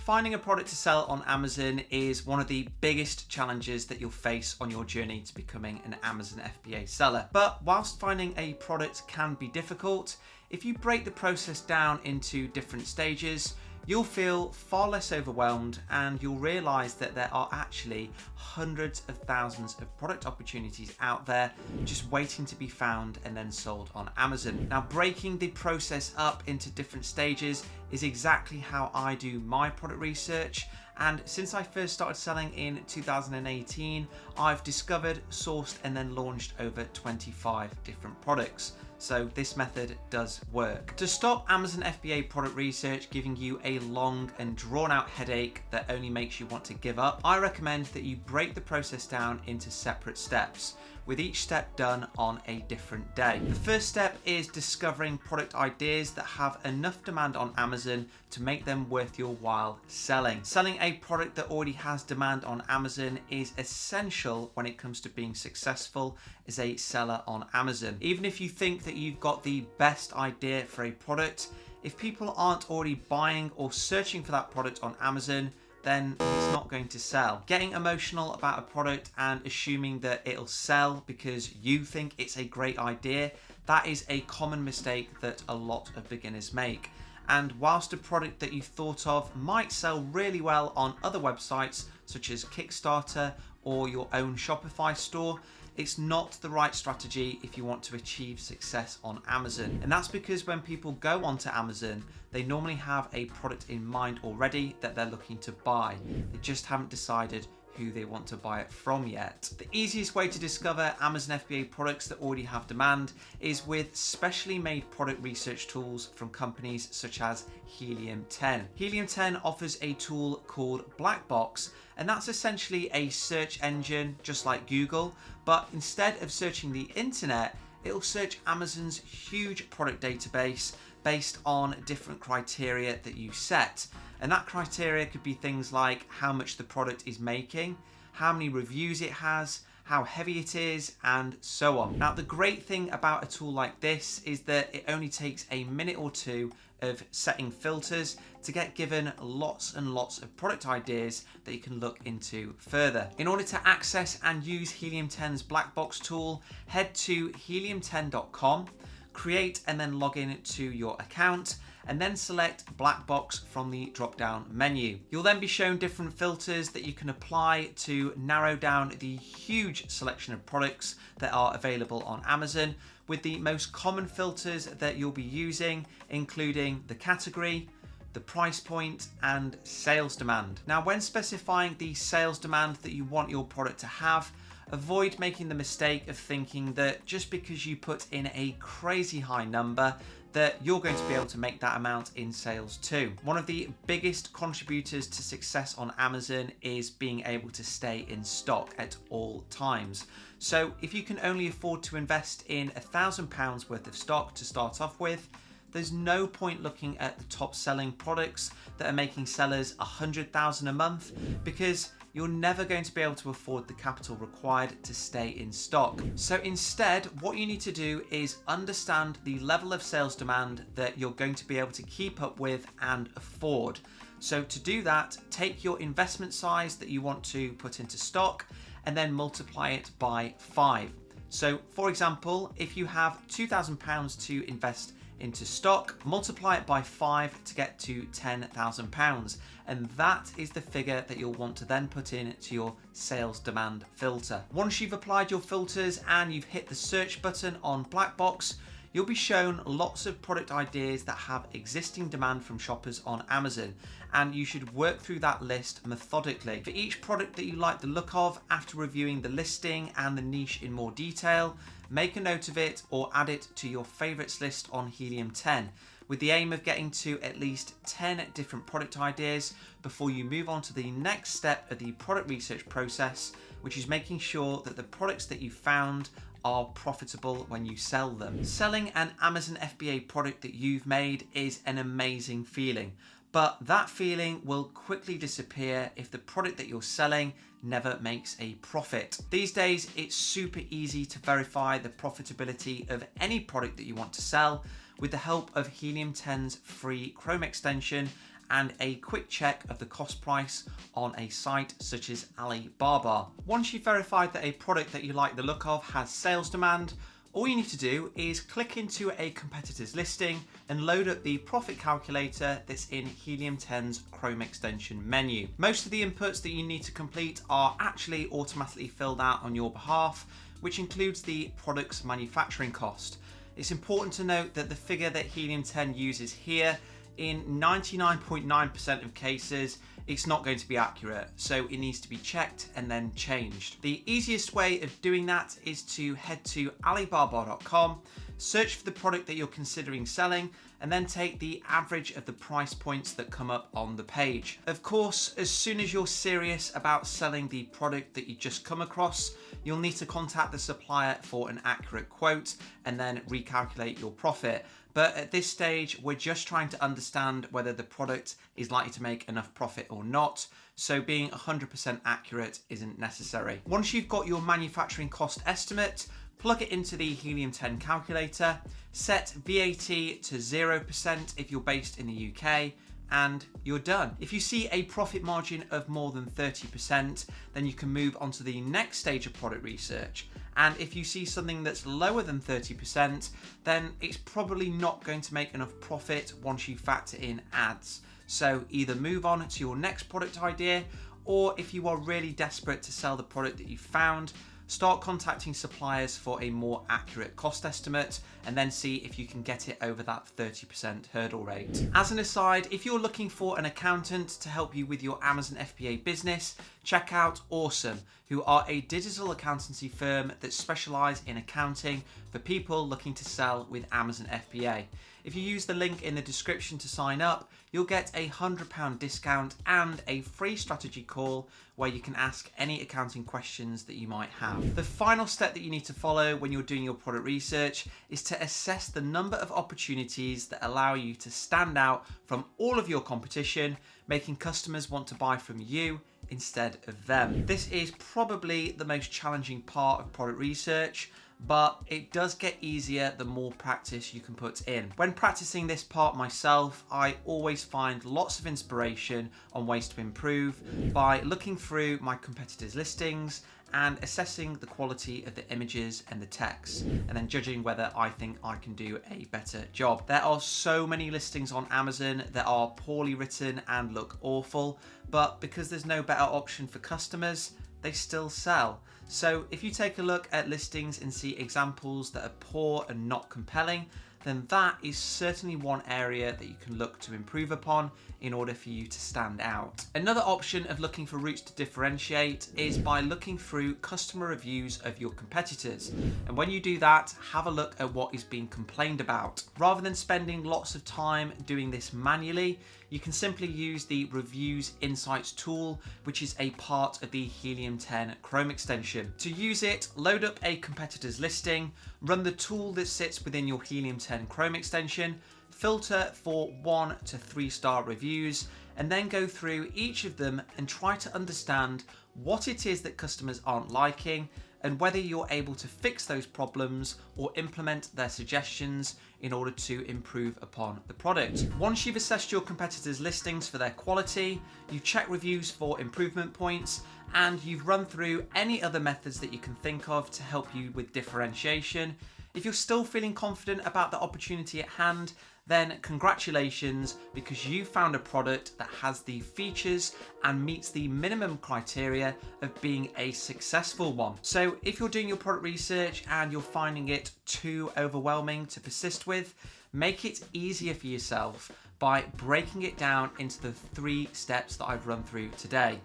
Finding a product to sell on Amazon is one of the biggest challenges that you'll face on your journey to becoming an Amazon FBA seller. But whilst finding a product can be difficult, if you break the process down into different stages, you'll feel far less overwhelmed and you'll realize that there are actually hundreds of thousands of product opportunities out there just waiting to be found and then sold on Amazon. Now, breaking the process up into different stages is exactly how I do my product research. And since I first started selling in 2018, I've discovered, sourced, and then launched over 25 different products. So this method does work. To stop Amazon FBA product research giving you a long and drawn out headache that only makes you want to give up, I recommend that you break the process down into separate steps, with each step done on a different day. The first step is discovering product ideas that have enough demand on Amazon to make them worth your while selling. Selling a product that already has demand on Amazon is essential when it comes to being successful as a seller on Amazon. Even if you think that you've got the best idea for a product, if people aren't already buying or searching for that product on Amazon, then it's not going to sell. Getting emotional about a product and assuming that it'll sell because you think it's a great idea, that is a common mistake that a lot of beginners make. And whilst a product that you thought of might sell really well on other websites such as Kickstarter or your own Shopify store, it's not the right strategy if you want to achieve success on Amazon. And that's because when people go onto Amazon, they normally have a product in mind already that they're looking to buy. They just haven't decided who they want to buy it from yet. The easiest way to discover Amazon FBA products that already have demand is with specially made product research tools from companies such as Helium 10. Helium 10 offers a tool called Black Box, and that's essentially a search engine just like Google, but instead of searching the internet, it'll search Amazon's huge product database based on different criteria that you set. And that criteria could be things like how much the product is making, how many reviews it has, how heavy it is, and so on. Now, the great thing about a tool like this is that it only takes a minute or two of setting filters to get given lots and lots of product ideas that you can look into further. In order to access and use Helium 10's Black Box tool, head to helium10.com, create and then log in to your account, and then select Black Box from the drop-down menu. You'll then be shown different filters that you can apply to narrow down the huge selection of products that are available on Amazon, with the most common filters that you'll be using including the category, the price point, and sales demand. Now, when specifying the sales demand that you want your product to have, avoid making the mistake of thinking that just because you put in a crazy high number that you're going to be able to make that amount in sales too. One of the biggest contributors to success on Amazon is being able to stay in stock at all times. So if you can only afford to invest in £1,000 worth of stock to start off with, there's no point looking at the top selling products that are making sellers $100,000 a month, because you're never going to be able to afford the capital required to stay in stock. So instead, what you need to do is understand the level of sales demand that you're going to be able to keep up with and afford. So to do that, take your investment size that you want to put into stock and then multiply it by 5. So for example, if you have £2,000 to invest into stock, multiply it by 5 to get to £10,000, and that is the figure that you'll want to then put in to your sales demand filter. Once you've applied your filters and you've hit the search button on Black Box, you'll be shown lots of product ideas that have existing demand from shoppers on Amazon, and you should work through that list methodically. For each product that you like the look of, after reviewing the listing and the niche in more detail, make a note of it or add it to your favorites list on Helium 10, with the aim of getting to at least 10 different product ideas before you move on to the next step of the product research process, which is making sure that the products that you found are profitable when you sell them. Selling an Amazon FBA product that you've made is an amazing feeling, but that feeling will quickly disappear if the product that you're selling never makes a profit. These days, it's super easy to verify the profitability of any product that you want to sell with the help of Helium 10's free Chrome extension and a quick check of the cost price on a site such as Alibaba. Once you've verified that a product that you like the look of has sales demand, all you need to do is click into a competitor's listing and load up the profit calculator that's in Helium 10's Chrome extension menu. Most of the inputs that you need to complete are actually automatically filled out on your behalf, which includes the product's manufacturing cost. It's important to note that the figure that Helium 10 uses here, in 99.9% of cases, it's not going to be accurate, so it needs to be checked and then changed. The easiest way of doing that is to head to Alibaba.com, search for the product that you're considering selling, and then take the average of the price points that come up on the page. Of course, as soon as you're serious about selling the product that you just come across, you'll need to contact the supplier for an accurate quote and then recalculate your profit. But at this stage, we're just trying to understand whether the product is likely to make enough profit or not, so being 100% accurate isn't necessary. Once you've got your manufacturing cost estimate, plug it into the Helium 10 calculator, set VAT to 0% if you're based in the UK, and you're done. If you see a profit margin of more than 30%, then you can move on to the next stage of product research. And if you see something that's lower than 30%, then it's probably not going to make enough profit once you factor in ads. So either move on to your next product idea, or if you are really desperate to sell the product that you found, start contacting suppliers for a more accurate cost estimate and then see if you can get it over that 30% hurdle rate. As an aside, if you're looking for an accountant to help you with your Amazon FBA business, check out Awesome, who are a digital accountancy firm that specialize in accounting for people looking to sell with Amazon FBA. If you use the link in the description to sign up, you'll get a £100 discount and a free strategy call where you can ask any accounting questions that you might have. The final step that you need to follow when you're doing your product research is to assess the number of opportunities that allow you to stand out from all of your competition, making customers want to buy from you instead of them. This is probably the most challenging part of product research, but it does get easier the more practice you can put in. When practicing this part myself, I always find lots of inspiration on ways to improve by looking through my competitors' listings and assessing the quality of the images and the text, and then judging whether I think I can do a better job. There are so many listings on Amazon that are poorly written and look awful, but because there's no better option for customers, they still sell. So if you take a look at listings and see examples that are poor and not compelling, then that is certainly one area that you can look to improve upon in order for you to stand out. Another option of looking for routes to differentiate is by looking through customer reviews of your competitors. And when you do that, have a look at what is being complained about. Rather than spending lots of time doing this manually, you can simply use the Reviews Insights tool, which is a part of the Helium 10 Chrome extension. To use it, load up a competitor's listing, run the tool that sits within your Helium 10 Chrome extension, filter for 1 to 3 star reviews, and then go through each of them and try to understand what it is that customers aren't liking and whether you're able to fix those problems or implement their suggestions in order to improve upon the product. Once you've assessed your competitors' listings for their quality, you check reviews for improvement points, and you've run through any other methods that you can think of to help you with differentiation. If you're still feeling confident about the opportunity at hand, then congratulations, because you found a product that has the features and meets the minimum criteria of being a successful one. So if you're doing your product research and you're finding it too overwhelming to persist with, make it easier for yourself by breaking it down into the 3 steps that I've run through today: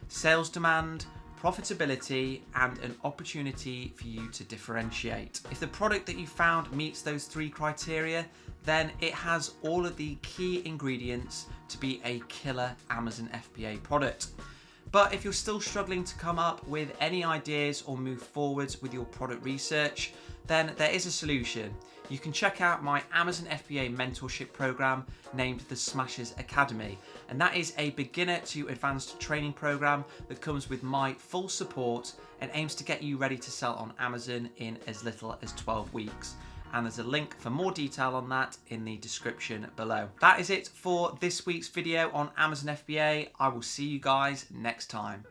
sales demand, profitability, and an opportunity for you to differentiate. If the product that you found meets those 3 criteria, then it has all of the key ingredients to be a killer Amazon FBA product. But if you're still struggling to come up with any ideas or move forwards with your product research, then there is a solution. You can check out my Amazon FBA mentorship program named the Smashers Academy, and that is a beginner to advanced training program that comes with my full support and aims to get you ready to sell on Amazon in as little as 12 weeks. and there's a link for more detail on that in the description below. That is it for this week's video on Amazon FBA. I will see you guys next time.